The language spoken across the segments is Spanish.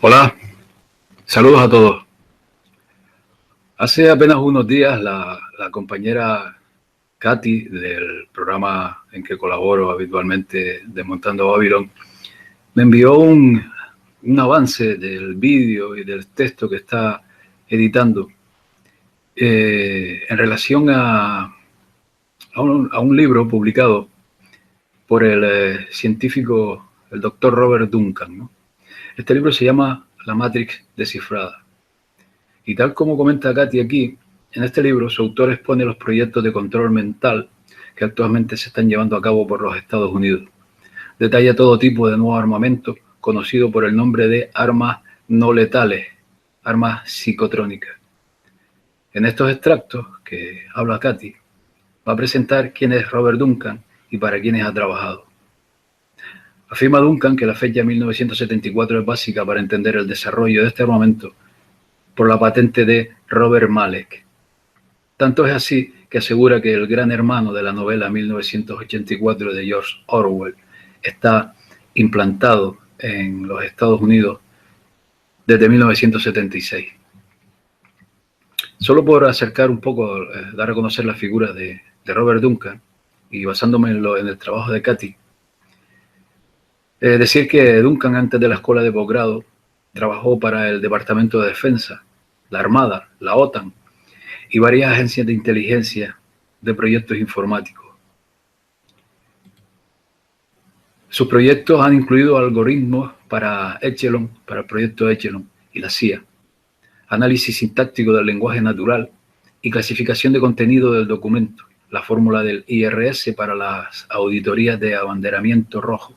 Hola, saludos a todos. Hace apenas unos días la compañera Katy del programa en que colaboro habitualmente, Desmontando Babylon, me envió un avance del vídeo y del texto que está editando en relación a un libro publicado por el científico, el doctor Robert Duncan, ¿no? Este libro se llama La Matrix descifrada. Y tal como comenta Katy aquí, en este libro su autor expone los proyectos de control mental que actualmente se están llevando a cabo por los Estados Unidos. Detalla todo tipo de nuevo armamento conocido por el nombre de armas no letales, armas psicotrónicas. En estos extractos que habla Katy, va a presentar quién es Robert Duncan y para quiénes ha trabajado. Afirma Duncan que la fecha 1974 es básica para entender el desarrollo de este armamento por la patente de Robert Malek. Tanto es así que asegura que el gran hermano de la novela 1984 de George Orwell está implantado en los Estados Unidos desde 1976. Solo por acercar un poco, dar a conocer la figura de Robert Duncan y basándome en el trabajo de Katy, decir que Duncan antes de la escuela de posgrado trabajó para el Departamento de Defensa, la Armada, la OTAN y varias agencias de inteligencia de proyectos informáticos. Sus proyectos han incluido algoritmos para Echelon, para el proyecto Echelon y la CIA, análisis sintáctico del lenguaje natural y clasificación de contenido del documento, la fórmula del IRS para las auditorías de abanderamiento rojo,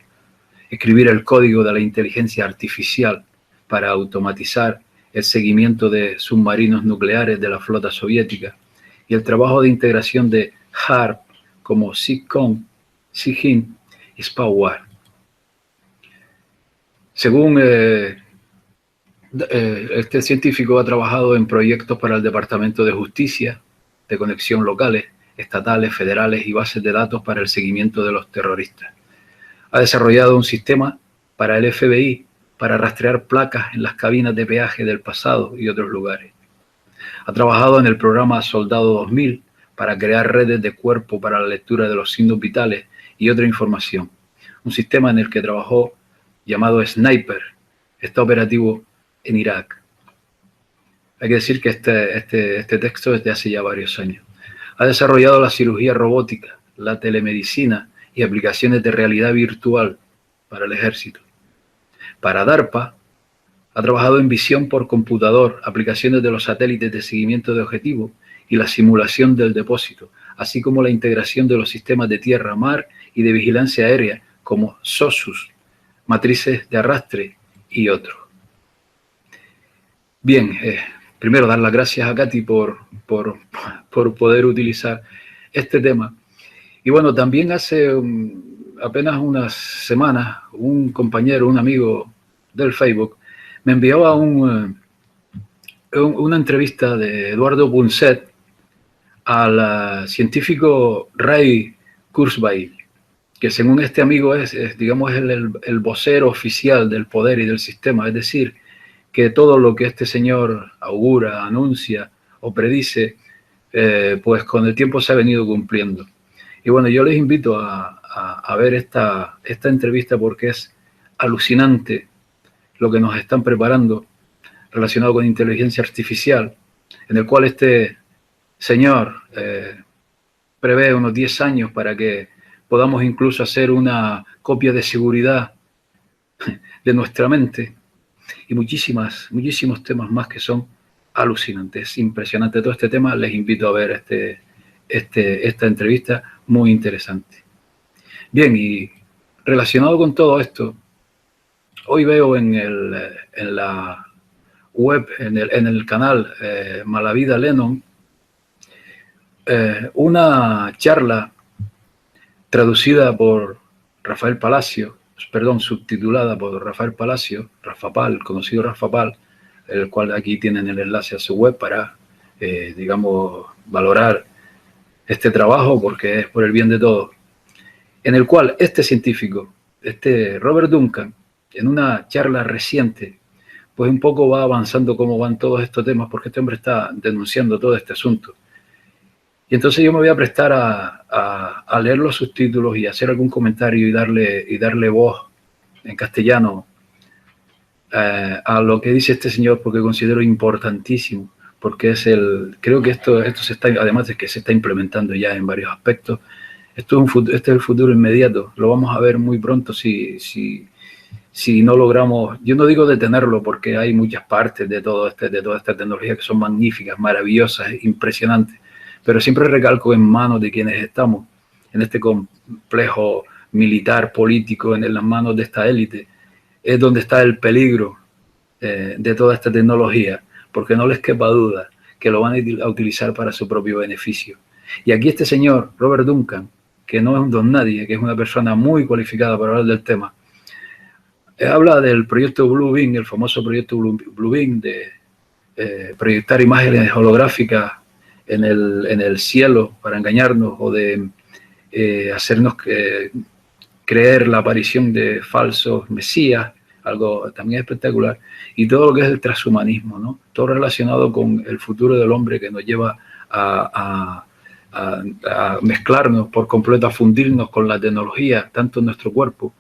escribir el código de la inteligencia artificial para automatizar el seguimiento de submarinos nucleares de la flota soviética y el trabajo de integración de HARP como SIGCOMM, SIGINT y SPAWAR. Según este científico ha trabajado en proyectos para el Departamento de Justicia, de conexión locales, estatales, federales y bases de datos para el seguimiento de los terroristas. Ha desarrollado un sistema para el FBI para rastrear placas en las cabinas de peaje del pasado y otros lugares. Ha trabajado en el programa Soldado 2000 para crear redes de cuerpo para la lectura de los signos vitales y otra información. Un sistema en el que trabajó llamado Sniper, está operativo en Irak. Hay que decir que este texto es de hace ya varios años. Ha desarrollado la cirugía robótica, la telemedicina y aplicaciones de realidad virtual para el ejército. Para DARPA, ha trabajado en visión por computador, aplicaciones de los satélites de seguimiento de objetivos y la simulación del depósito, así como la integración de los sistemas de tierra, mar y de vigilancia aérea como SOSUS, matrices de arrastre y otros. Bien, primero dar las gracias a Katy por poder utilizar este tema. Y bueno, también hace apenas unas semanas un compañero, un amigo del Facebook, me enviaba una entrevista de Eduardo Punset al científico Ray Kurzweil, que según este amigo es digamos, el vocero oficial del poder y del sistema, es decir, que todo lo que este señor augura, anuncia o predice, pues con el tiempo se ha venido cumpliendo. Y bueno, yo les invito a ver esta entrevista porque es alucinante lo que nos están preparando relacionado con inteligencia artificial, en el cual este señor prevé unos 10 años para que podamos incluso hacer una copia de seguridad de nuestra mente y muchísimos temas más que son alucinantes, impresionantes. Todo este tema les invito a ver esta entrevista muy interesante. Bien, y relacionado con todo esto, hoy veo en la web, en el canal Malavida Lennon, una charla traducida por Rafael Palacio, subtitulada por Rafael Palacio, Rafa Pal, conocido Rafa Pal, el cual aquí tienen el enlace a su web para, digamos, valorar este trabajo porque es por el bien de todos, en el cual este científico, Robert Duncan, en una charla reciente, pues un poco va avanzando cómo van todos estos temas, porque este hombre está denunciando todo este asunto. Y entonces yo me voy a prestar a leer los subtítulos y hacer algún comentario y darle voz en castellano a lo que dice este señor, porque considero importantísimo, porque creo que esto se está, además de que se está implementando ya en varios aspectos, este es el futuro inmediato, lo vamos a ver muy pronto si no logramos, yo no digo detenerlo, porque hay muchas partes de toda esta tecnología que son magníficas, maravillosas, impresionantes, pero siempre recalco en manos de quienes estamos en este complejo militar, político, en las manos de esta élite, es donde está el peligro de toda esta tecnología, porque no les quepa duda que lo van a utilizar para su propio beneficio. Y aquí este señor, Robert Duncan, que no es un don nadie, que es una persona muy cualificada para hablar del tema, habla del proyecto Blue Beam, el famoso proyecto Blue Beam, de proyectar imágenes holográficas en el cielo para engañarnos, o de hacernos creer la aparición de falsos mesías, algo también espectacular, y todo lo que es el transhumanismo, ¿no? Todo relacionado con el futuro del hombre, que nos lleva a mezclarnos por completo, a fundirnos con la tecnología, tanto en nuestro cuerpo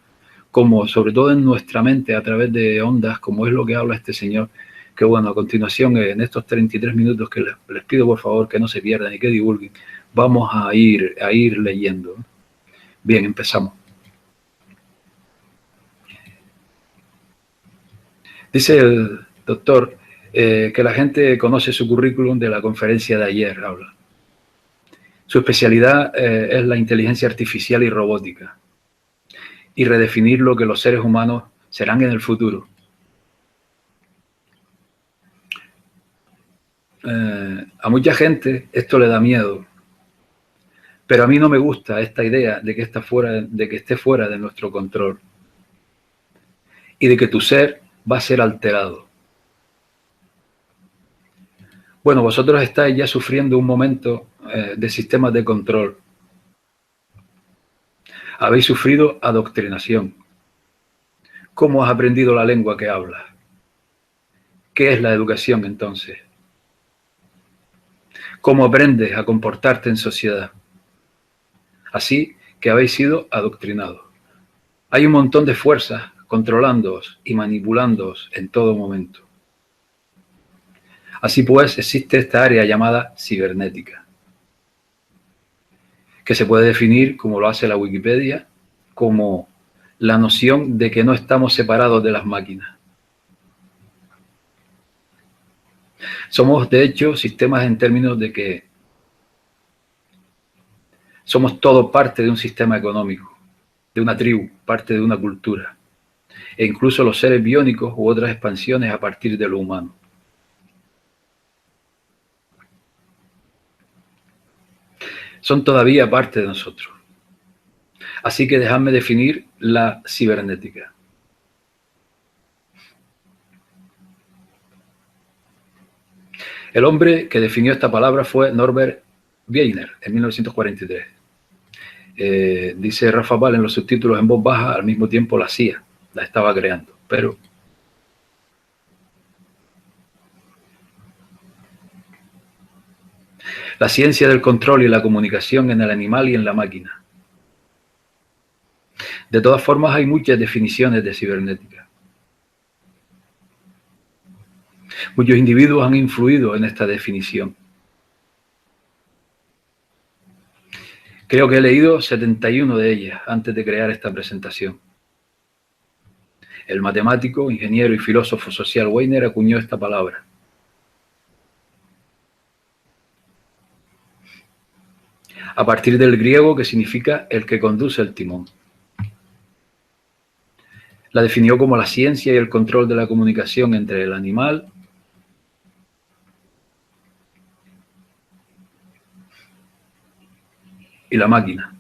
como sobre todo en nuestra mente, a través de ondas, como es lo que habla este señor. Que bueno, a continuación, en estos 33 minutos que les pido por favor que no se pierdan y que divulguen, vamos a ir leyendo. Bien, empezamos. Dice el doctor que la gente conoce su currículum de la conferencia de ayer, habla. Su especialidad es la inteligencia artificial y robótica, y redefinir lo que los seres humanos serán en el futuro. A mucha gente esto le da miedo, pero a mí no me gusta esta idea de que esté fuera de nuestro control y de que tu ser va a ser alterado. Bueno, vosotros estáis ya sufriendo un momento de sistemas de control. Habéis sufrido adoctrinación. ¿Cómo has aprendido la lengua que hablas? ¿Qué es la educación entonces? ¿Cómo aprendes a comportarte en sociedad? Así que habéis sido adoctrinados. Hay un montón de fuerzas controlándoos y manipulándoos en todo momento. Así pues, existe esta área llamada cibernética, que se puede definir, como lo hace la Wikipedia, como la noción de que no estamos separados de las máquinas. Somos, de hecho, sistemas en términos de que somos todo parte de un sistema económico, de una tribu, parte de una cultura, e incluso los seres biónicos u otras expansiones a partir de lo humano. Son todavía parte de nosotros. Así que dejadme definir la cibernética. El hombre que definió esta palabra fue Norbert Wiener en 1943. Dice Rafa Val en los subtítulos en voz baja, al mismo tiempo la CIA la estaba creando, pero la ciencia del control y la comunicación en el animal y en la máquina. De todas formas, hay muchas definiciones de cibernética. Muchos individuos han influido en esta definición. Creo que he leído 71 de ellas antes de crear esta presentación. El matemático, ingeniero y filósofo social Wiener acuñó esta palabra. A partir del griego, que significa el que conduce el timón. La definió como la ciencia y el control de la comunicación entre el animal y la máquina.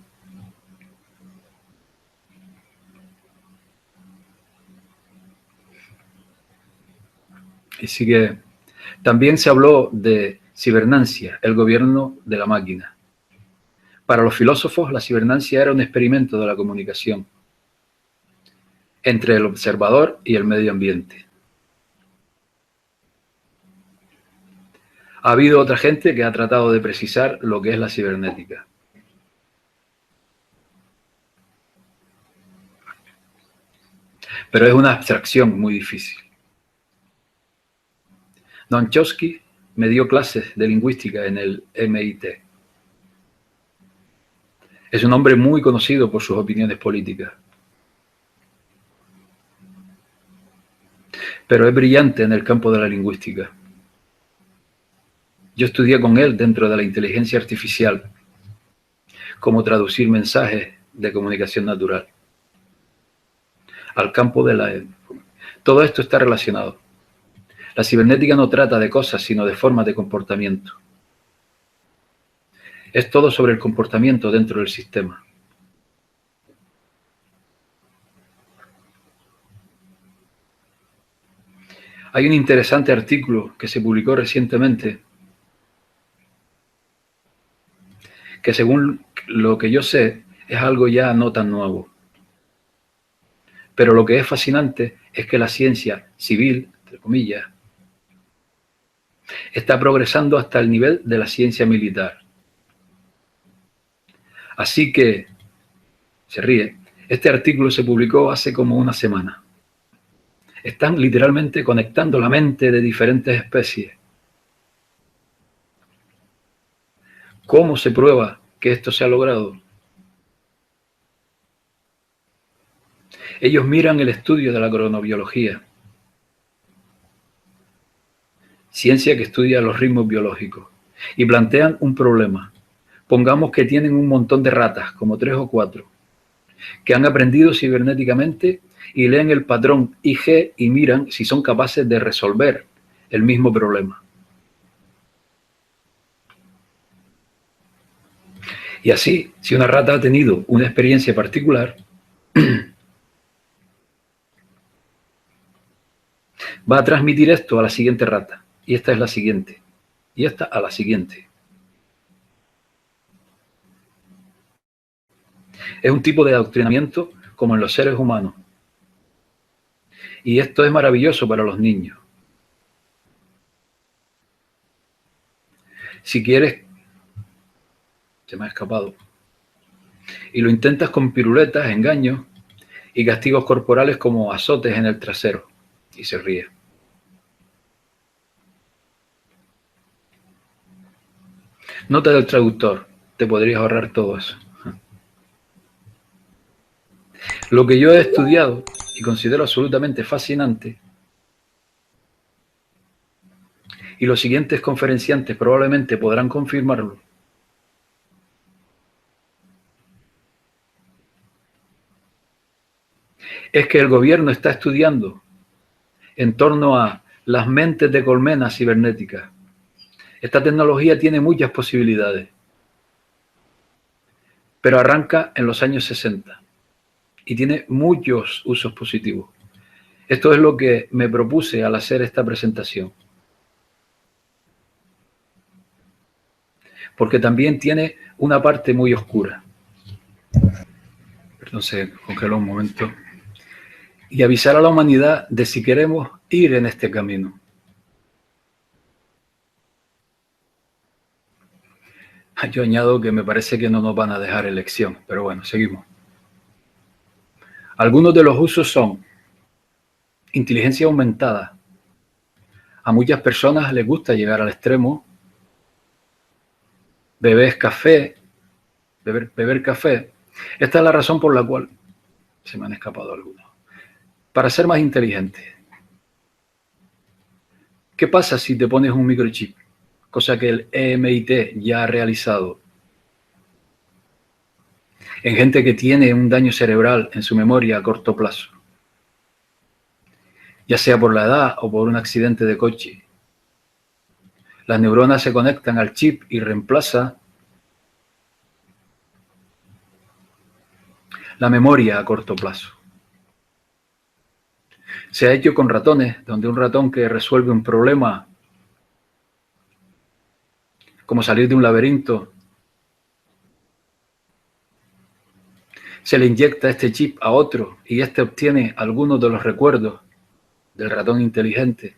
Así que también se habló de cibernancia, el gobierno de la máquina. Para los filósofos, la cibernancia era un experimento de la comunicación entre el observador y el medio ambiente. Ha habido otra gente que ha tratado de precisar lo que es la cibernética. Pero es una abstracción muy difícil. Noam Chomsky me dio clases de lingüística en el MIT. Es un hombre muy conocido por sus opiniones políticas. Pero es brillante en el campo de la lingüística. Yo estudié con él dentro de la inteligencia artificial, cómo traducir mensajes de comunicación natural al campo de la... Todo esto está relacionado. La cibernética no trata de cosas, sino de formas de comportamiento. Es todo sobre el comportamiento dentro del sistema. Hay un interesante artículo que se publicó recientemente que, según lo que yo sé, es algo ya no tan nuevo. Pero lo que es fascinante es que la ciencia civil, entre comillas, está progresando hasta el nivel de la ciencia militar. Así que, se ríe, este artículo se publicó hace como una semana. Están literalmente conectando la mente de diferentes especies. ¿Cómo se prueba que esto se ha logrado? Ellos miran el estudio de la cronobiología, ciencia que estudia los ritmos biológicos, y plantean un problema. Pongamos que tienen un montón de ratas, como 3 o 4, que han aprendido cibernéticamente y leen el patrón IG y miran si son capaces de resolver el mismo problema. Y así, si una rata ha tenido una experiencia particular, va a transmitir esto a la siguiente rata, y esta es la siguiente, y esta a la siguiente. Es un tipo de adoctrinamiento como en los seres humanos. Y esto es maravilloso para los niños. Si quieres, se me ha escapado, y lo intentas con piruletas, engaños y castigos corporales como azotes en el trasero, y se ríe. Nota del traductor, te podrías ahorrar todo eso. Lo que yo he estudiado y considero absolutamente fascinante, y los siguientes conferenciantes probablemente podrán confirmarlo, es que el gobierno está estudiando en torno a las mentes de colmenas cibernéticas. Esta tecnología tiene muchas posibilidades, pero arranca en los años 60 y tiene muchos usos positivos. Esto es lo que me propuse al hacer esta presentación. Porque también tiene una parte muy oscura. Perdón, se congeló un momento. Y avisar a la humanidad de si queremos ir en este camino. Yo añado que me parece que no nos van a dejar elección, pero bueno, seguimos. Algunos de los usos son inteligencia aumentada. A muchas personas les gusta llegar al extremo. Beber café. Esta es la razón por la cual se me han escapado algunos. Para ser más inteligente. ¿Qué pasa si te pones un microchip? Cosa que el MIT ya ha realizado en gente que tiene un daño cerebral en su memoria a corto plazo, ya sea por la edad o por un accidente de coche. Las neuronas se conectan al chip y reemplaza la memoria a corto plazo. Se ha hecho con ratones, donde un ratón que resuelve un problema, como salir de un laberinto, se le inyecta este chip a otro y este obtiene algunos de los recuerdos del ratón inteligente.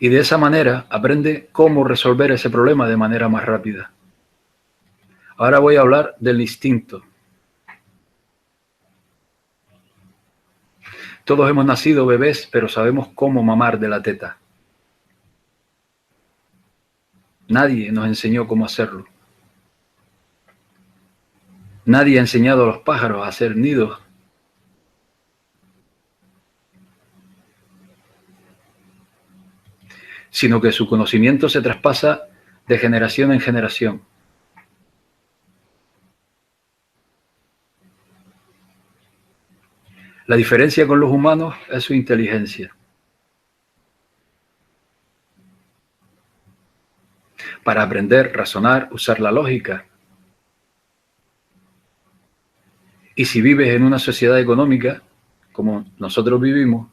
Y de esa manera aprende cómo resolver ese problema de manera más rápida. Ahora voy a hablar del instinto. Todos hemos nacido bebés, pero sabemos cómo mamar de la teta. Nadie nos enseñó cómo hacerlo. Nadie ha enseñado a los pájaros a hacer nidos. Sino que su conocimiento se traspasa de generación en generación. La diferencia con los humanos es su inteligencia. Para aprender, razonar, usar la lógica. Y si vives en una sociedad económica, como nosotros vivimos,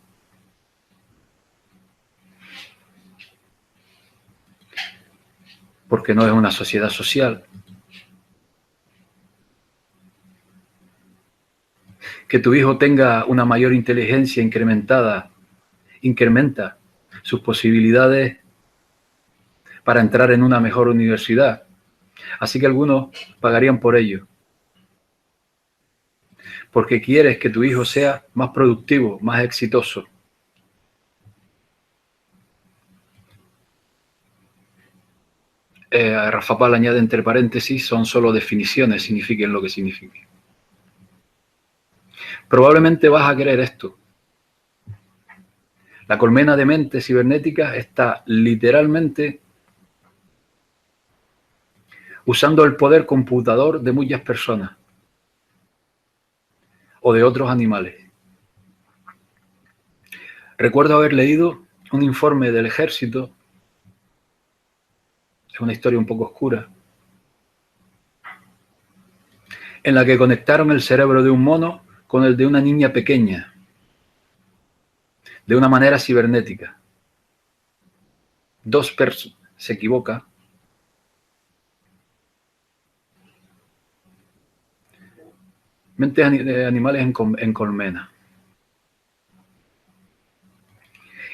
porque no es una sociedad social, que tu hijo tenga una mayor inteligencia incrementa sus posibilidades para entrar en una mejor universidad. Así que algunos pagarían por ello. Porque quieres que tu hijo sea más productivo, más exitoso. Rafa Pal añade entre paréntesis, son solo definiciones, signifiquen lo que signifiquen. Probablemente vas a querer esto. La colmena de mentes cibernéticas está literalmente usando el poder computador de muchas personas o de otros animales. Recuerdo haber leído un informe del ejército, es una historia un poco oscura, en la que conectaron el cerebro de un mono con el de una niña pequeña, de una manera cibernética. Dos personas, se equivoca, mentes de animales en colmena.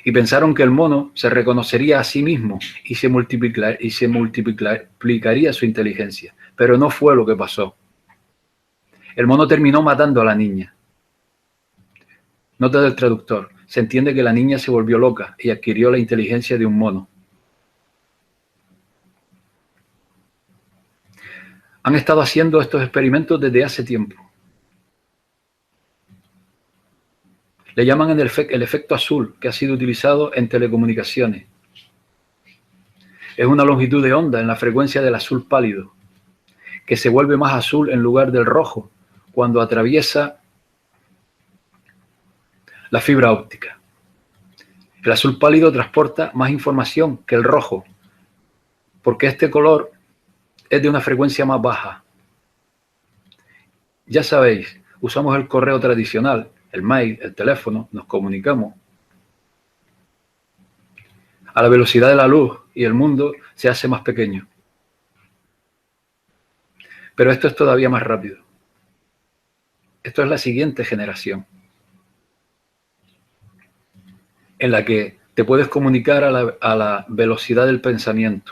Y pensaron que el mono se reconocería a sí mismo y se multiplicaría su inteligencia. Pero no fue lo que pasó. El mono terminó matando a la niña. Nota del traductor. Se entiende que la niña se volvió loca y adquirió la inteligencia de un mono. Han estado haciendo estos experimentos desde hace tiempo. Le llaman el efecto azul, que ha sido utilizado en telecomunicaciones. Es una longitud de onda en la frecuencia del azul pálido, que se vuelve más azul en lugar del rojo cuando atraviesa la fibra óptica. El azul pálido transporta más información que el rojo, porque este color es de una frecuencia más baja. Ya sabéis, usamos el correo tradicional, el mail, el teléfono, nos comunicamos a la velocidad de la luz y el mundo se hace más pequeño. Pero esto es todavía más rápido. Esto es la siguiente generación, en la que te puedes comunicar a la velocidad del pensamiento,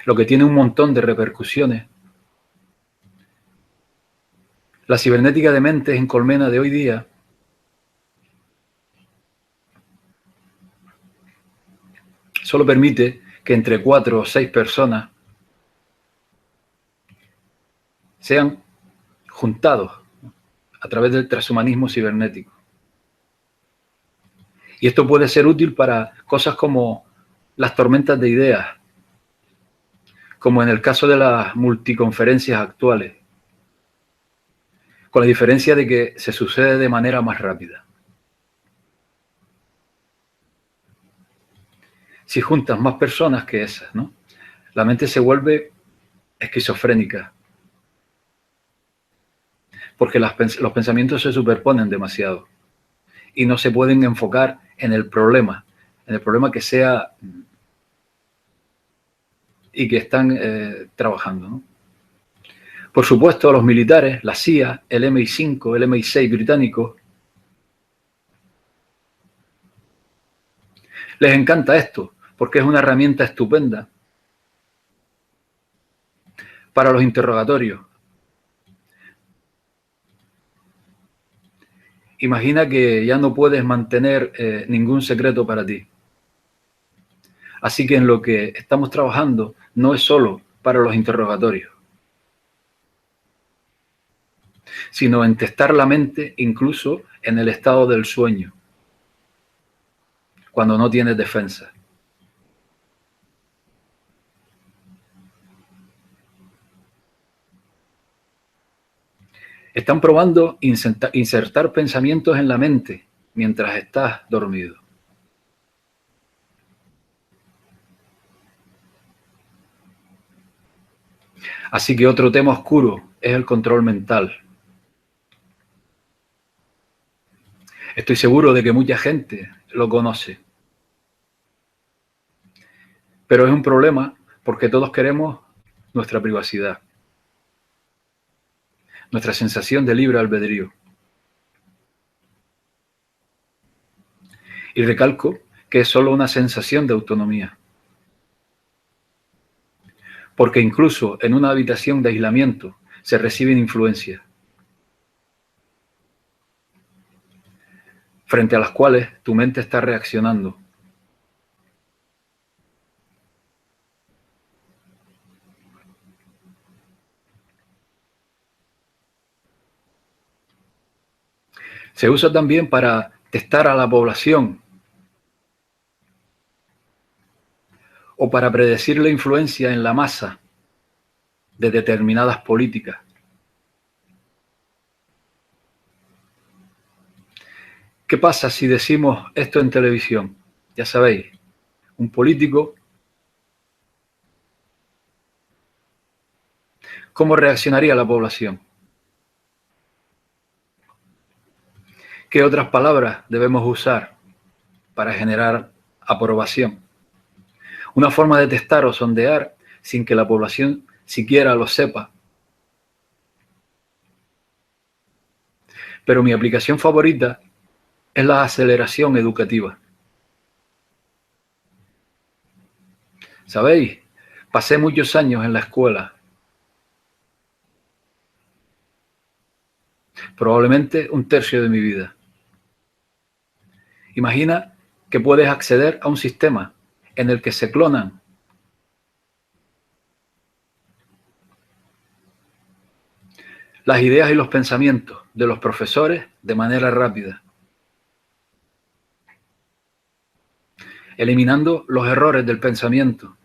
lo que tiene un montón de repercusiones. La cibernética de mentes en colmena de hoy día solo permite que entre 4 o 6 personas sean juntados a través del transhumanismo cibernético. Y esto puede ser útil para cosas como las tormentas de ideas, como en el caso de las multiconferencias actuales, con la diferencia de que se sucede de manera más rápida. Si juntas más personas que esas, ¿no? La mente se vuelve esquizofrénica, porque los pensamientos se superponen demasiado y no se pueden enfocar en el problema que sea y que están trabajando, ¿no? Por supuesto, los militares, la CIA, el MI5, el MI6 británico, Les encanta esto porque es una herramienta estupenda para los interrogatorios. Imagina que ya no puedes mantener ningún secreto para ti. Así que en lo que estamos trabajando no es solo para los interrogatorios, sino en testar la mente incluso en el estado del sueño, cuando no tienes defensa. Están probando insertar pensamientos en la mente mientras estás dormido. Así que otro tema oscuro es el control mental. Estoy seguro de que mucha gente lo conoce. Pero es un problema porque todos queremos nuestra privacidad, nuestra sensación de libre albedrío. Y recalco que es solo una sensación de autonomía. Porque incluso en una habitación de aislamiento se reciben influencias, frente a las cuales tu mente está reaccionando. Se usa también para testar a la población o para predecir la influencia en la masa de determinadas políticas. ¿Qué pasa si decimos esto en televisión? Ya sabéis, un político, ¿cómo reaccionaría la población? ¿Qué otras palabras debemos usar para generar aprobación? Una forma de testar o sondear sin que la población siquiera lo sepa. Pero mi aplicación favorita es la aceleración educativa. ¿Sabéis? Pasé muchos años en la escuela. Probablemente un tercio de mi vida. Imagina que puedes acceder a un sistema en el que se clonan las ideas y los pensamientos de los profesores de manera rápida, eliminando los errores del pensamiento.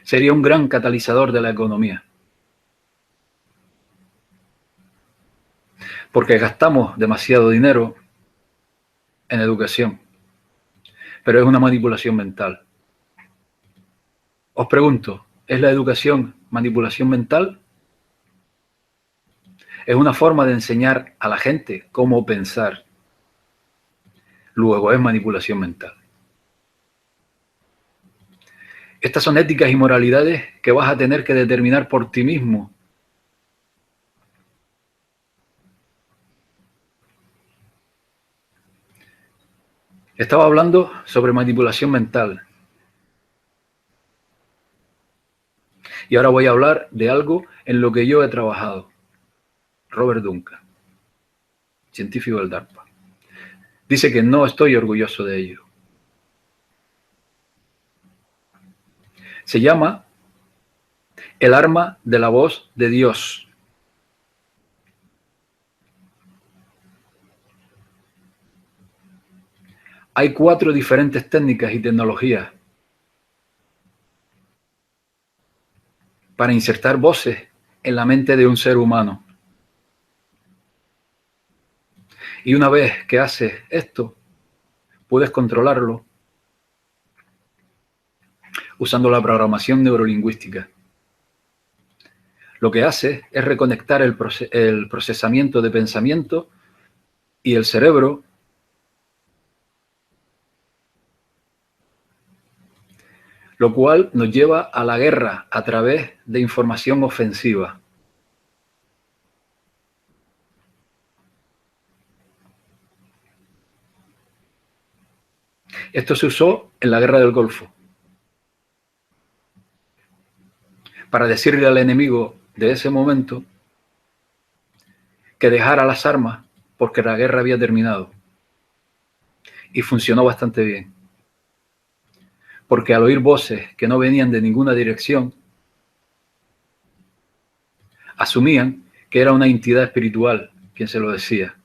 Sería un gran catalizador de la economía, porque gastamos demasiado dinero en educación, pero es una manipulación mental. Os pregunto, ¿es la educación manipulación mental? Es una forma de enseñar a la gente cómo pensar. Luego es manipulación mental. Estas son éticas y moralidades que vas a tener que determinar por ti mismo. Estaba hablando sobre manipulación mental. Y ahora voy a hablar de algo en lo que yo he trabajado. Robert Duncan, científico del DARPA. Dice que no estoy orgulloso de ello. Se llama el arma de la voz de Dios. Hay 4 diferentes técnicas y tecnologías para insertar voces en la mente de un ser humano. Y una vez que haces esto, puedes controlarlo usando la programación neurolingüística. Lo que hace es reconectar el procesamiento de pensamiento y el cerebro lo cual nos lleva a la guerra a través de información ofensiva. Esto se usó en la Guerra del Golfo para decirle al enemigo de ese momento que dejara las armas porque la guerra había terminado. Y funcionó bastante bien. Porque al oír voces que no venían de ninguna dirección, asumían que era una entidad espiritual quien se lo decía.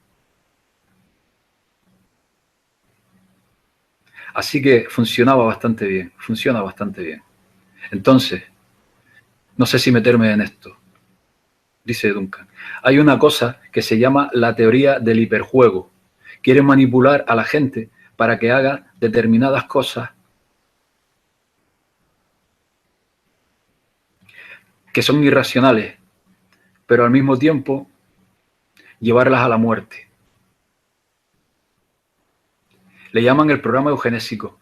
Así que funcionaba bastante bien, funciona bastante bien. Entonces, no sé si meterme en esto, dice Duncan. Hay una cosa que se llama la teoría del hiperjuego. Quieren manipular a la gente para que haga determinadas cosas que son irracionales, pero al mismo tiempo llevarlas a la muerte. Le llaman el programa eugenésico.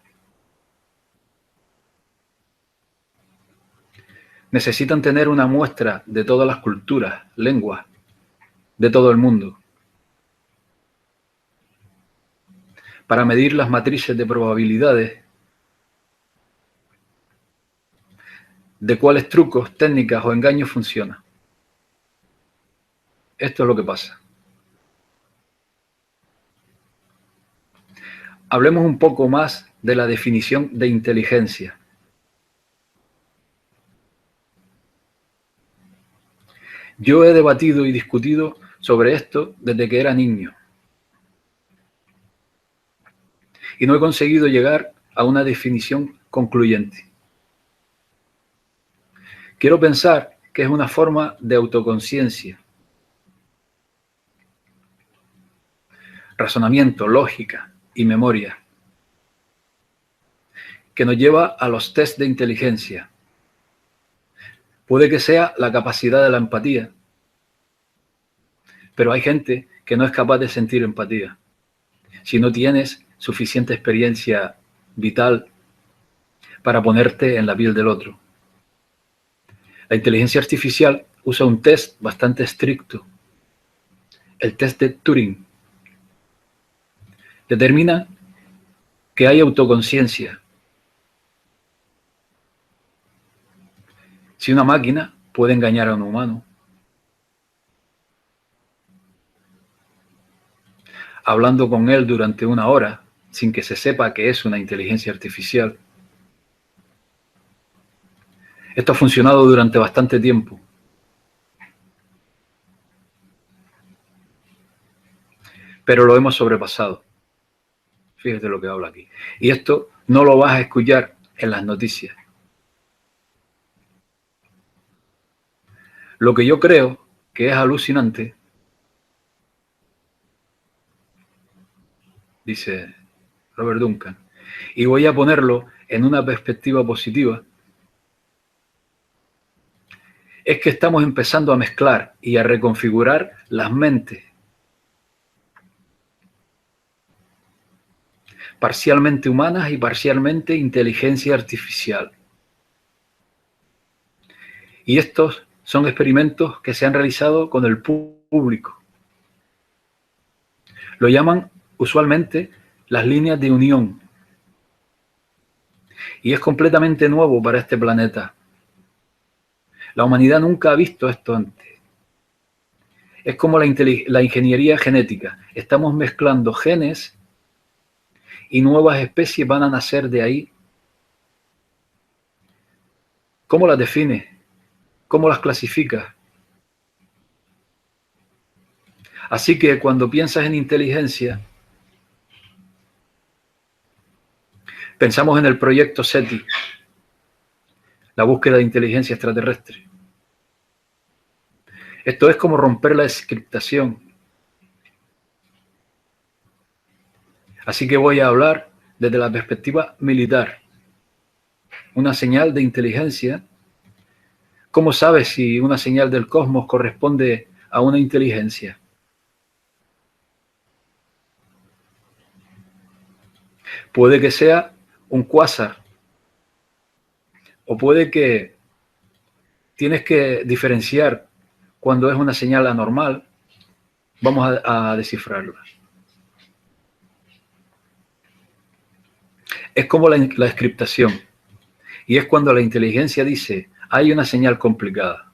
Necesitan tener una muestra de todas las culturas, lenguas, de todo el mundo, para medir las matrices de probabilidades de cuáles trucos, técnicas o engaños funcionan. Esto es lo que pasa. Hablemos un poco más de la definición de inteligencia. Yo he debatido y discutido sobre esto desde que era niño. Y no he conseguido llegar a una definición concluyente. Quiero pensar que es una forma de autoconciencia, razonamiento, lógica y memoria, que nos lleva a los test de inteligencia. Puede que sea la capacidad de la empatía, pero hay gente que no es capaz de sentir empatía. Si no tienes suficiente experiencia vital para ponerte en la piel del otro. La inteligencia artificial usa un test bastante estricto, el test de Turing. Determina que hay autoconciencia. Si una máquina puede engañar a un humano, hablando con él durante una hora sin que se sepa que es una inteligencia artificial. Esto ha funcionado durante bastante tiempo. Pero lo hemos sobrepasado. Fíjate lo que habla aquí. Y esto no lo vas a escuchar en las noticias. Lo que yo creo que es alucinante, dice Robert Duncan, y voy a ponerlo en una perspectiva positiva, es que estamos empezando a mezclar y a reconfigurar las mentes parcialmente humanas y parcialmente inteligencia artificial. Y estos son experimentos que se han realizado con el público. Lo llaman usualmente las líneas de unión. Y es completamente nuevo para este planeta. La humanidad nunca ha visto esto antes. Es como la ingeniería genética. Estamos mezclando genes y nuevas especies van a nacer de ahí. ¿Cómo las defines? ¿Cómo las clasificas? Así que cuando piensas en inteligencia, pensamos en el proyecto SETI, la búsqueda de inteligencia extraterrestre. Esto es como romper la encriptación. Así que voy a hablar desde la perspectiva militar. Una señal de inteligencia. ¿Cómo sabes si una señal del cosmos corresponde a una inteligencia? Puede que sea un cuásar. O puede que tienes que diferenciar cuando es una señal anormal. Vamos a descifrarla. Es como la encriptación. Y es cuando la inteligencia dice, hay una señal complicada.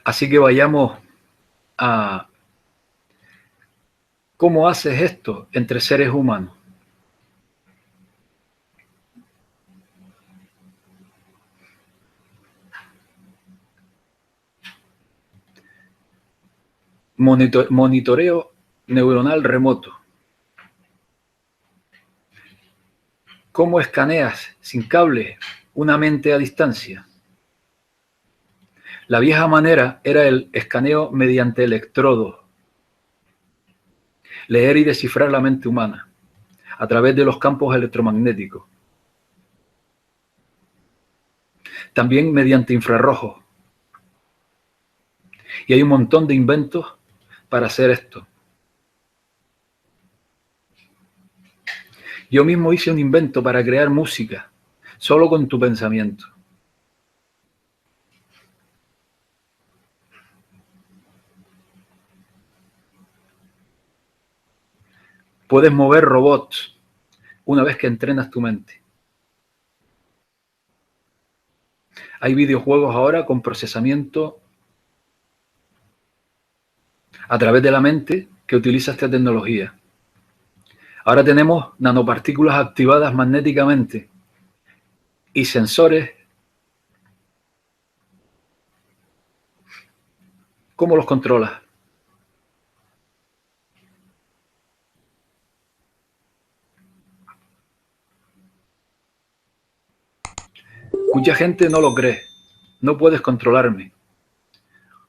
Así que vayamos a cómo haces esto entre seres humanos. Monitoreo neuronal remoto. ¿Cómo escaneas sin cable una mente a distancia? La vieja manera era el escaneo mediante electrodos, leer y descifrar la mente humana a través de los campos electromagnéticos. También mediante infrarrojos. Y hay un montón de inventos para hacer esto. Yo mismo hice un invento para crear música, solo con tu pensamiento. Puedes mover robots una vez que entrenas tu mente. Hay videojuegos ahora con procesamiento a través de la mente que utiliza esta tecnología. Ahora tenemos nanopartículas activadas magnéticamente y sensores. ¿Cómo los controlas? Mucha gente no lo cree. No puedes controlarme,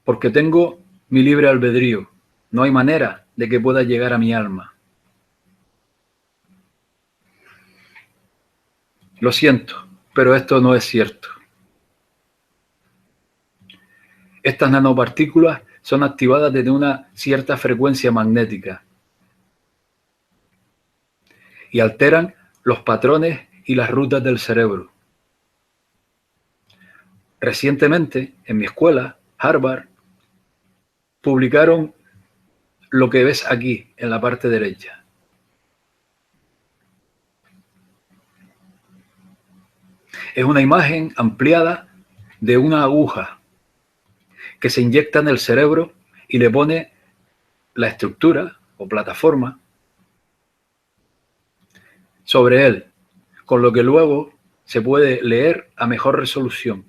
porque tengo mi libre albedrío. No hay manera de que pueda llegar a mi alma. Lo siento, pero esto no es cierto. Estas nanopartículas son activadas desde una cierta frecuencia magnética y alteran los patrones y las rutas del cerebro. Recientemente, en mi escuela, Harvard, publicaron lo que ves aquí, en la parte derecha. Es una imagen ampliada de una aguja que se inyecta en el cerebro y le pone la estructura o plataforma sobre él, con lo que luego se puede leer a mejor resolución.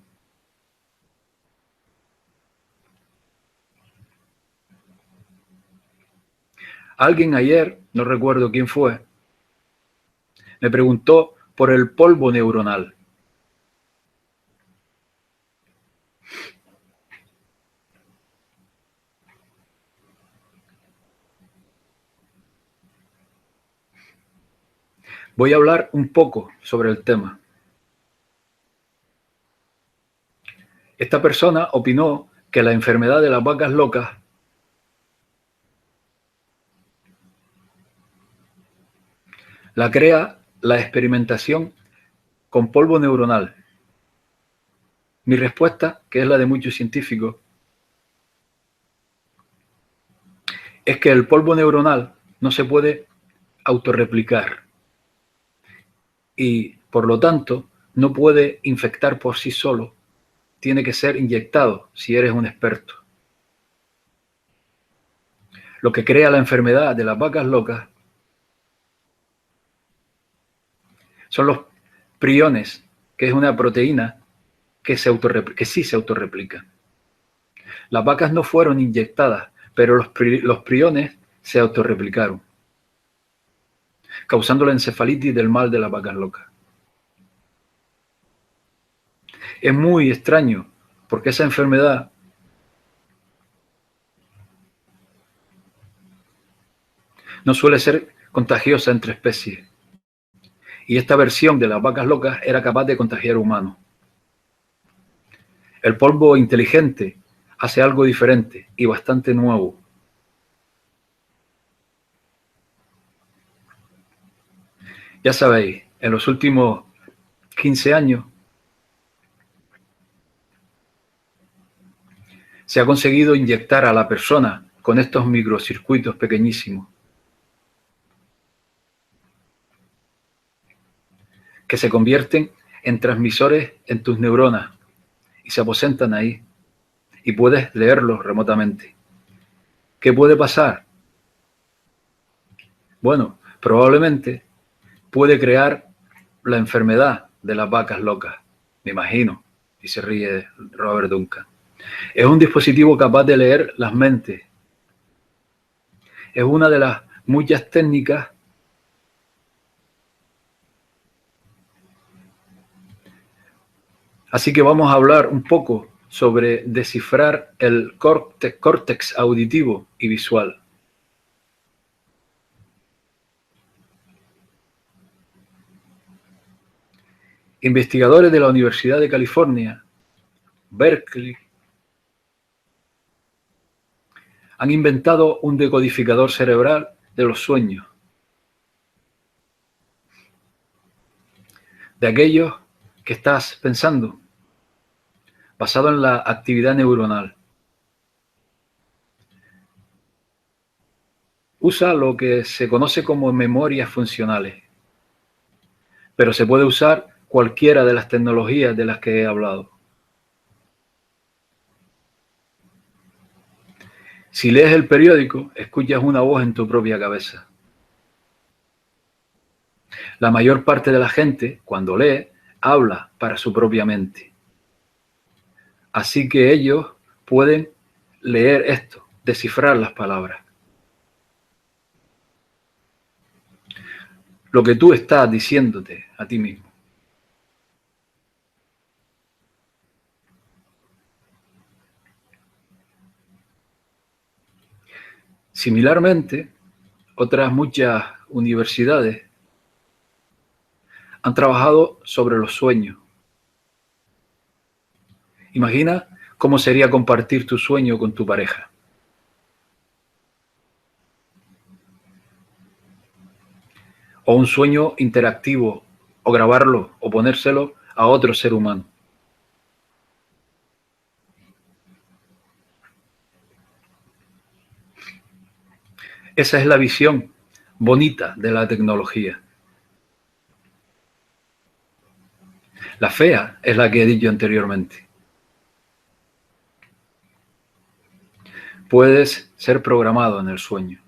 Alguien ayer, no recuerdo quién fue, me preguntó por el polvo neuronal. Voy a hablar un poco sobre el tema. Esta persona opinó que la enfermedad de las vacas locas la crea la experimentación con polvo neuronal. Mi respuesta, que es la de muchos científicos, es que el polvo neuronal no se puede autorreplicar y, por lo tanto, no puede infectar por sí solo. Tiene que ser inyectado si eres un experto. Lo que crea la enfermedad de las vacas locas son los priones, que es una proteína que sí se autorreplica. Las vacas no fueron inyectadas, pero los priones se autorreplicaron, causando la encefalitis del mal de las vacas locas. Es muy extraño, porque esa enfermedad no suele ser contagiosa entre especies. Y esta versión de las vacas locas era capaz de contagiar humanos. El polvo inteligente hace algo diferente y bastante nuevo. Ya sabéis, en los últimos 15 años se ha conseguido inyectar a la persona con estos microcircuitos pequeñísimos que se convierten en transmisores en tus neuronas y se aposentan ahí y puedes leerlos remotamente. ¿Qué puede pasar? Bueno, probablemente puede crear la enfermedad de las vacas locas, me imagino, y se ríe Robert Duncan. Es un dispositivo capaz de leer las mentes. Es una de las muchas técnicas Así que vamos a hablar un poco sobre descifrar el córtex auditivo y visual. Investigadores de la Universidad de California, Berkeley, han inventado un decodificador cerebral de los sueños, de aquellos que estás pensando, basado en la actividad neuronal. Usa lo que se conoce como memorias funcionales, pero se puede usar cualquiera de las tecnologías de las que he hablado. Si lees el periódico, escuchas una voz en tu propia cabeza. La mayor parte de la gente, cuando lee, habla para su propia mente. Así que ellos pueden leer esto, descifrar las palabras. Lo que tú estás diciéndote a ti mismo. Similarmente, otras muchas universidades han trabajado sobre los sueños. Imagina cómo sería compartir tu sueño con tu pareja. O un sueño interactivo, o grabarlo, o ponérselo a otro ser humano. Esa es la visión bonita de la tecnología. La fea es la que he dicho anteriormente. Puedes ser programado en el sueño.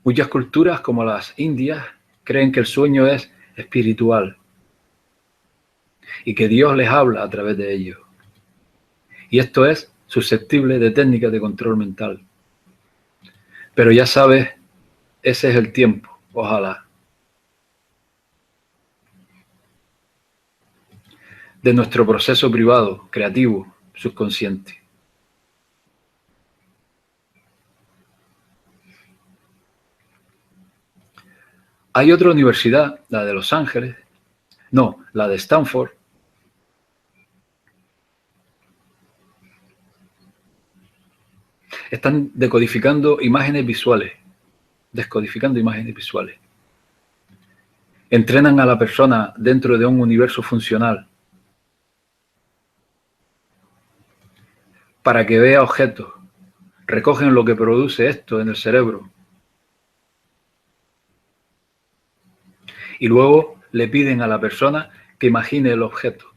Muchas culturas, como las indias, creen que el sueño es espiritual y que Dios les habla a través de ellos. Y esto es susceptible de técnicas de control mental. Pero ya sabes, ese es el tiempo, ojalá. De nuestro proceso privado, creativo, subconsciente. Hay otra universidad, la de Los Ángeles, no, la de Stanford, están descodificando imágenes visuales. Entrenan a la persona dentro de un universo funcional para que vea objetos. Recogen lo que produce esto en el cerebro y luego le piden a la persona que imagine el objeto.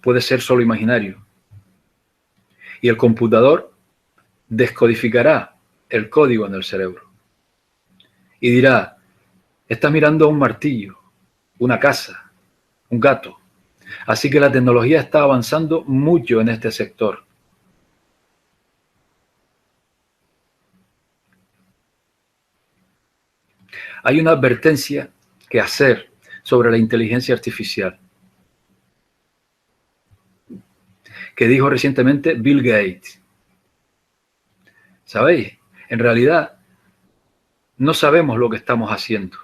Puede ser solo imaginario. Y el computador descodificará el código en el cerebro y dirá: estás mirando un martillo, una casa, un gato. Así que la tecnología está avanzando mucho en este sector. Hay una advertencia que hacer sobre la inteligencia artificial que dijo recientemente Bill Gates. ¿Sabéis? En realidad no sabemos lo que estamos haciendo.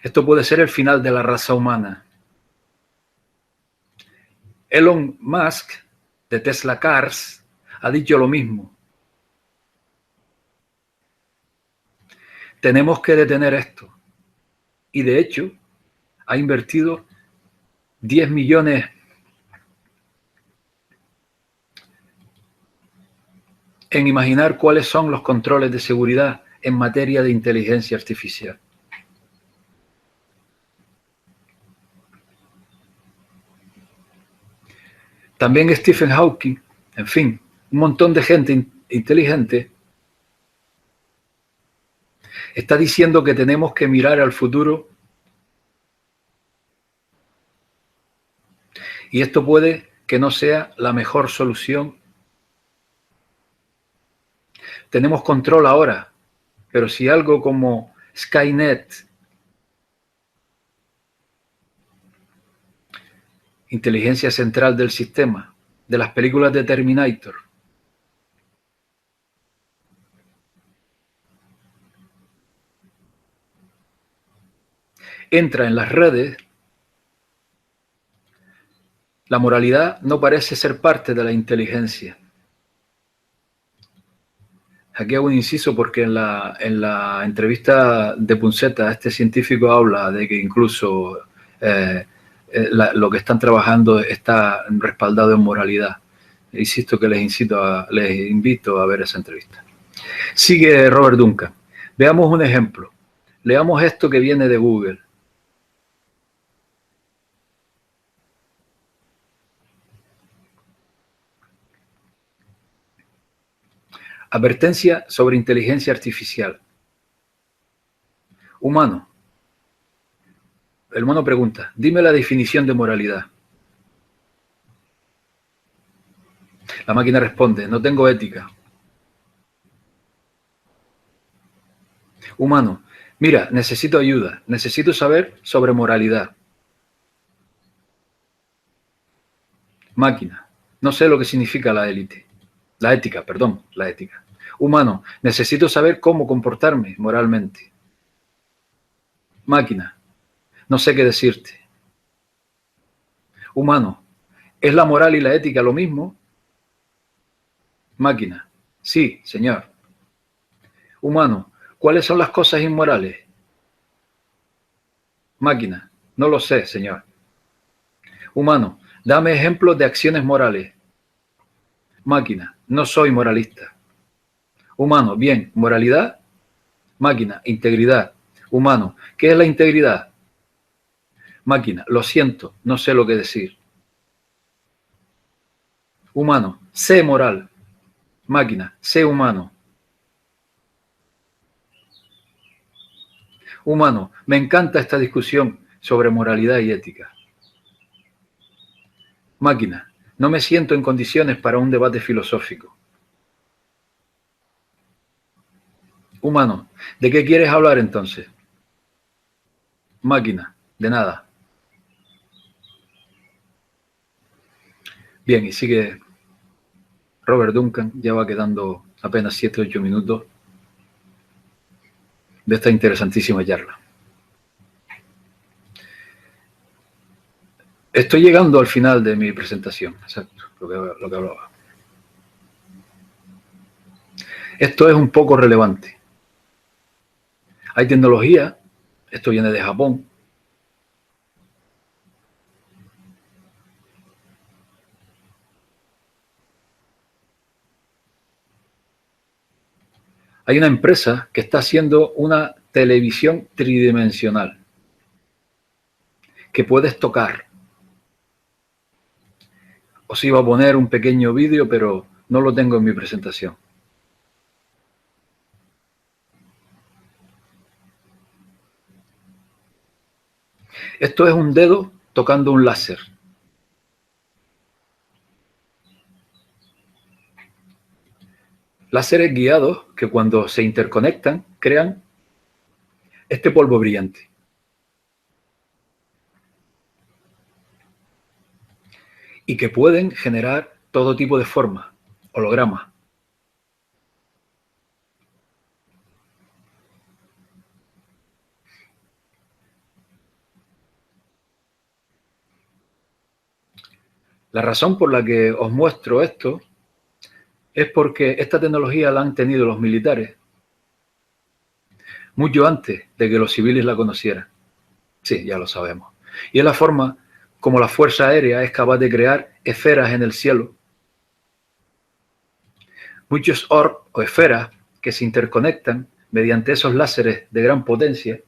Esto puede ser el final de la raza humana. Elon Musk, de Tesla Cars, ha dicho lo mismo. Tenemos que detener esto. Y de hecho, ha invertido 10 millones en imaginar cuáles son los controles de seguridad en materia de inteligencia artificial. También Stephen Hawking, en fin, un montón de gente inteligente está diciendo que tenemos que mirar al futuro y esto puede que no sea la mejor solución. Tenemos control ahora, pero si algo como Skynet, inteligencia central del sistema, de las películas de Terminator, entra en las redes, la moralidad no parece ser parte de la inteligencia. Aquí hago un inciso porque en la entrevista de Punceta este científico habla de que incluso lo que están trabajando está respaldado en moralidad. Insisto que les invito a ver esa entrevista. Sigue Robert Duncan. Veamos un ejemplo. Leamos esto que viene de Google. Advertencia sobre inteligencia artificial. Humano. El mono pregunta, dime la definición de moralidad. La máquina responde, no tengo ética. Humano, mira, necesito ayuda, necesito saber sobre moralidad. Máquina, no sé lo que significa la ética. Humano, necesito saber cómo comportarme moralmente. Máquina, no sé qué decirte. Humano, ¿es la moral y la ética lo mismo? Máquina, sí, señor. Humano, ¿cuáles son las cosas inmorales? Máquina, no lo sé, señor. Humano, dame ejemplos de acciones morales. Máquina, no soy moralista. Humano, bien, moralidad. Máquina, integridad. Humano, ¿qué es la integridad? Máquina, lo siento, no sé lo que decir. Humano, sé moral. Máquina, sé humano. Humano, me encanta esta discusión sobre moralidad y ética. Máquina, no me siento en condiciones para un debate filosófico. Humano, ¿de qué quieres hablar entonces? Máquina, de nada. Bien, y sigue Robert Duncan, ya va quedando apenas 7 o 8 minutos de esta interesantísima charla. Estoy llegando al final de mi presentación, exacto, lo que hablaba. Esto es un poco relevante. Hay tecnología, esto viene de Japón. Hay una empresa que está haciendo una televisión tridimensional que puedes tocar. Os iba a poner un pequeño vídeo, pero no lo tengo en mi presentación. Esto es un dedo tocando un láser. Láseres guiados que cuando se interconectan crean este polvo brillante. Y que pueden generar todo tipo de formas, hologramas. La razón por la que os muestro esto es porque esta tecnología la han tenido los militares mucho antes de que los civiles la conocieran. Sí, ya lo sabemos. Y es la forma como la Fuerza Aérea es capaz de crear esferas en el cielo. Muchos orbs o esferas que se interconectan mediante esos láseres de gran potencia.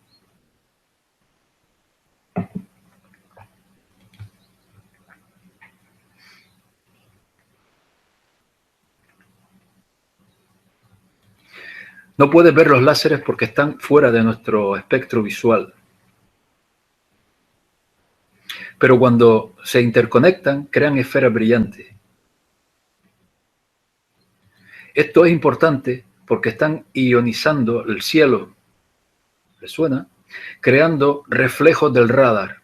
No puedes ver los láseres porque están fuera de nuestro espectro visual. Pero cuando se interconectan, crean esferas brillantes. Esto es importante porque están ionizando el cielo, ¿les suena? Creando reflejos del radar.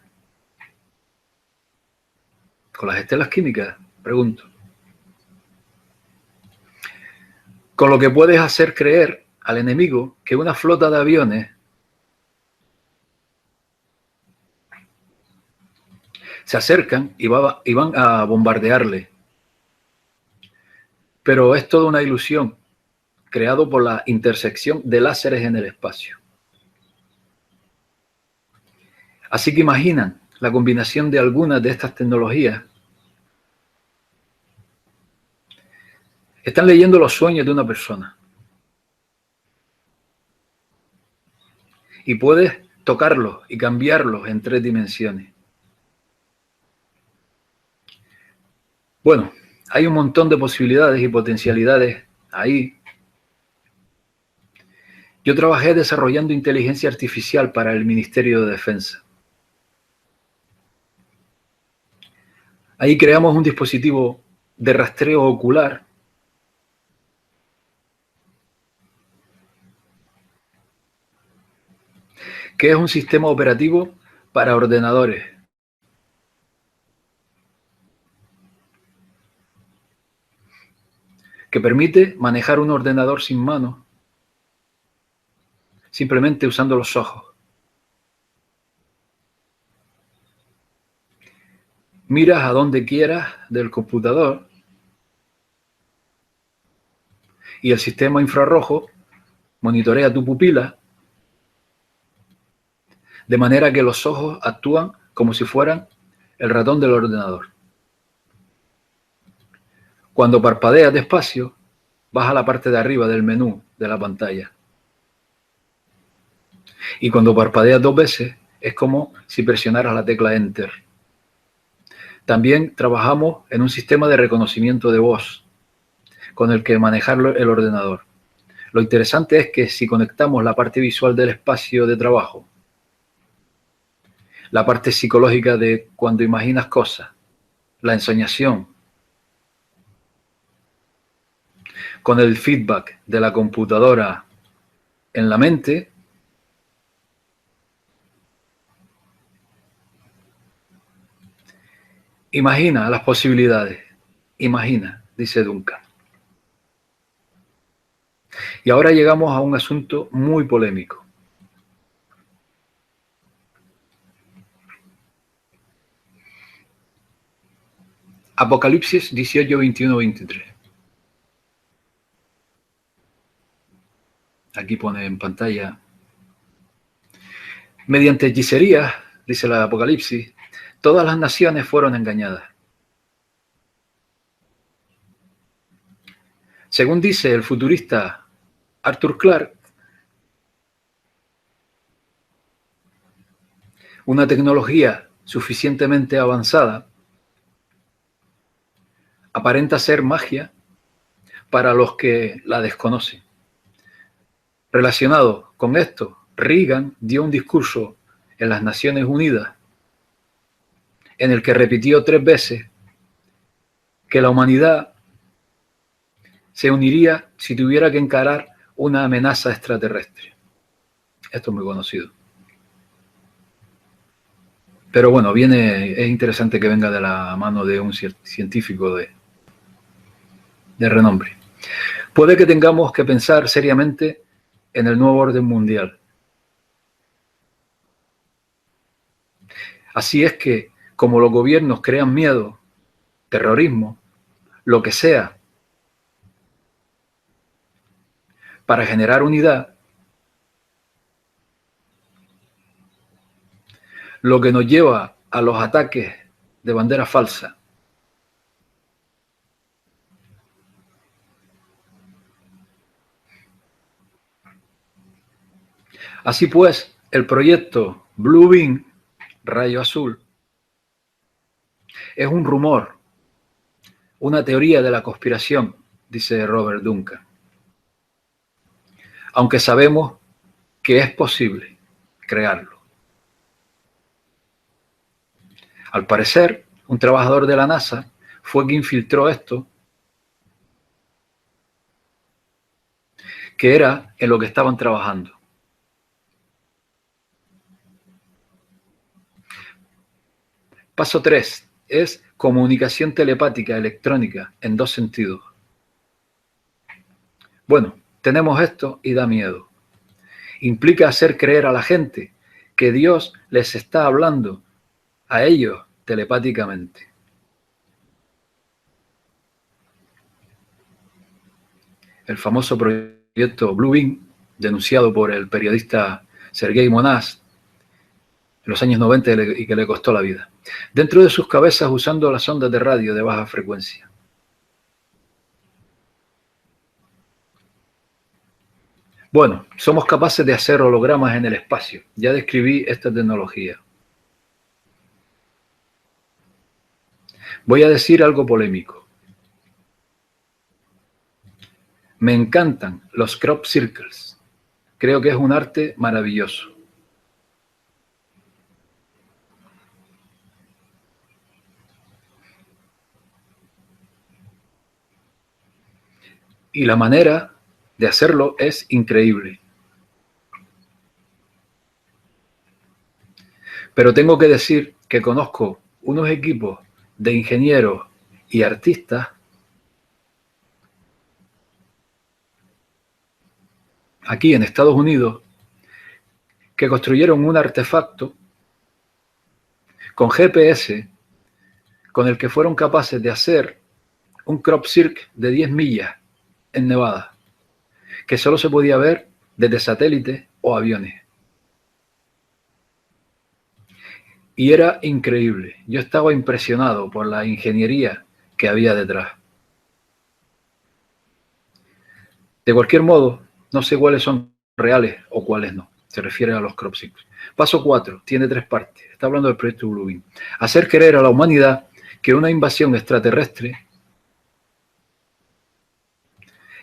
¿Con las estelas químicas? Pregunto. Con lo que puedes hacer creer al enemigo que una flota de aviones se acercan y van a bombardearle. Pero es toda una ilusión, creado por la intersección de láseres en el espacio. Así que imaginan la combinación de algunas de estas tecnologías. Están leyendo los sueños de una persona. Y puedes tocarlos y cambiarlos en 3 dimensiones. Bueno, hay un montón de posibilidades y potencialidades ahí. Yo trabajé desarrollando inteligencia artificial para el Ministerio de Defensa. Ahí creamos un dispositivo de rastreo ocular que es un sistema operativo para ordenadores. Que permite manejar un ordenador sin manos, simplemente usando los ojos. Miras a donde quieras del computador y el sistema infrarrojo monitorea tu pupila de manera que los ojos actúan como si fueran el ratón del ordenador. Cuando parpadeas despacio, vas a la parte de arriba del menú de la pantalla. Y cuando parpadeas 2 veces, es como si presionaras la tecla Enter. También trabajamos en un sistema de reconocimiento de voz, con el que manejar el ordenador. Lo interesante es que si conectamos la parte visual del espacio de trabajo, la parte psicológica de cuando imaginas cosas, la ensoñación, con el feedback de la computadora en la mente, imagina las posibilidades. Imagina, dice Duncan. Y ahora llegamos a un asunto muy polémico. Apocalipsis 18, 21, 23. Aquí pone en pantalla. Mediante hechicería, dice la Apocalipsis, todas las naciones fueron engañadas. Según dice el futurista Arthur Clarke, una tecnología suficientemente avanzada aparenta ser magia para los que la desconocen. Relacionado con esto, Reagan dio un discurso en las Naciones Unidas en el que repitió 3 veces que la humanidad se uniría si tuviera que encarar una amenaza extraterrestre. Esto es muy conocido. Pero bueno, es interesante que venga de la mano de un científico de renombre. Puede que tengamos que pensar seriamente en el nuevo orden mundial. Así es que, como los gobiernos crean miedo, terrorismo, lo que sea, para generar unidad, lo que nos lleva a los ataques de bandera falsa. Así pues, el proyecto Blue Beam, rayo azul, es un rumor, una teoría de la conspiración, dice Robert Duncan. Aunque sabemos que es posible crearlo. Al parecer, un trabajador de la NASA fue quien filtró esto, que era en lo que estaban trabajando. Paso 3 es comunicación telepática electrónica en dos sentidos. Bueno, tenemos esto y da miedo. Implica hacer creer a la gente que Dios les está hablando a ellos telepáticamente. El famoso proyecto Blue Beam, denunciado por el periodista Sergei Monast en los años 90 y que le costó la vida, dentro de sus cabezas usando las ondas de radio de baja frecuencia. Bueno, somos capaces de hacer hologramas en el espacio. Ya describí esta tecnología. Voy a decir algo polémico. Me encantan los crop circles. Creo que es un arte maravilloso. Y la manera de hacerlo es increíble. Pero tengo que decir que conozco unos equipos de ingenieros y artistas aquí en Estados Unidos que construyeron un artefacto con GPS con el que fueron capaces de hacer un crop circle de 10 millas en Nevada, que solo se podía ver desde satélites o aviones. Y era increíble. Yo estaba impresionado por la ingeniería que había detrás. De cualquier modo, no sé cuáles son reales o cuáles no. Se refiere a los crop circles. Paso 4, tiene 3 partes. Está hablando del proyecto Blue Beam. Hacer creer a la humanidad que una invasión extraterrestre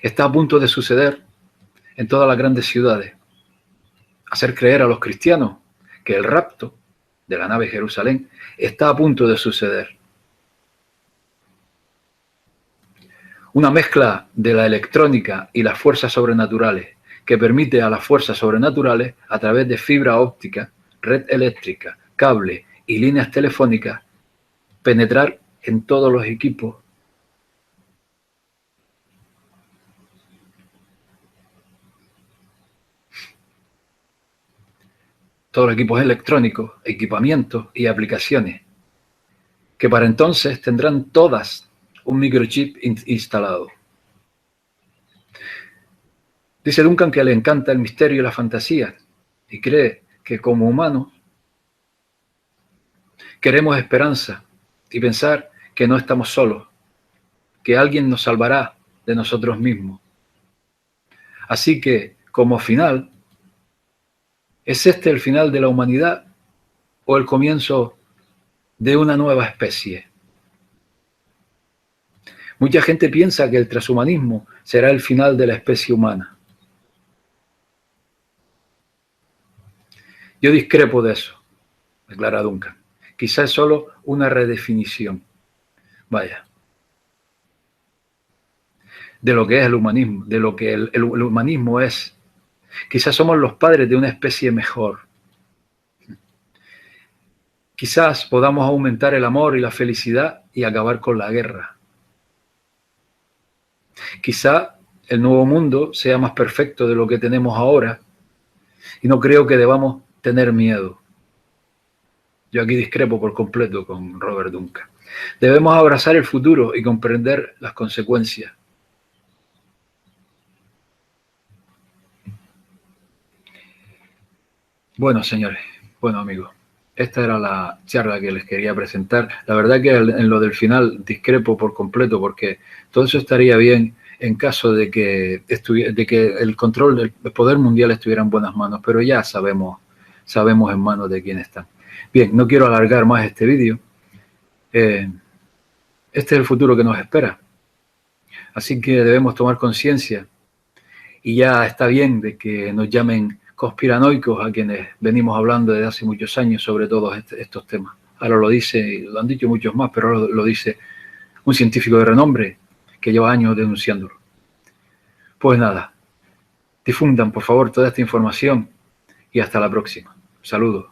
está a punto de suceder en todas las grandes ciudades. Hacer creer a los cristianos que el rapto de la nave Jerusalén está a punto de suceder. Una mezcla de la electrónica y las fuerzas sobrenaturales que permite a las fuerzas sobrenaturales, a través de fibra óptica, red eléctrica, cable y líneas telefónicas, penetrar en todos los equipos electrónicos, equipamientos y aplicaciones, que para entonces tendrán todas un microchip instalado. Dice Duncan que le encanta el misterio y la fantasía y cree que como humanos queremos esperanza y pensar que no estamos solos, que alguien nos salvará de nosotros mismos. Así que, como final, ¿es este el final de la humanidad o el comienzo de una nueva especie? Mucha gente piensa que el transhumanismo será el final de la especie humana. Yo discrepo de eso, declara Duncan. Quizás es solo una redefinición, vaya, de lo que es el humanismo, de lo que el humanismo es. Quizás somos los padres de una especie mejor. Quizás podamos aumentar el amor y la felicidad y acabar con la guerra. Quizá el nuevo mundo sea más perfecto de lo que tenemos ahora y no creo que debamos tener miedo. Yo aquí discrepo por completo con Robert Duncan. Debemos abrazar el futuro y comprender las consecuencias. Bueno, señores, bueno, amigos, esta era la charla que les quería presentar. La verdad que en lo del final discrepo por completo, porque todo eso estaría bien en caso de que el control del poder mundial estuviera en buenas manos, pero ya sabemos en manos de quién están. Bien, no quiero alargar más este vídeo. Este es el futuro que nos espera. Así que debemos tomar conciencia, y ya está bien de que nos llamen conspiranoicos a quienes venimos hablando desde hace muchos años sobre todos estos temas. Ahora lo dice, lo han dicho muchos más, pero ahora lo dice un científico de renombre que lleva años denunciándolo. Pues nada, difundan por favor toda esta información y hasta la próxima. Saludos.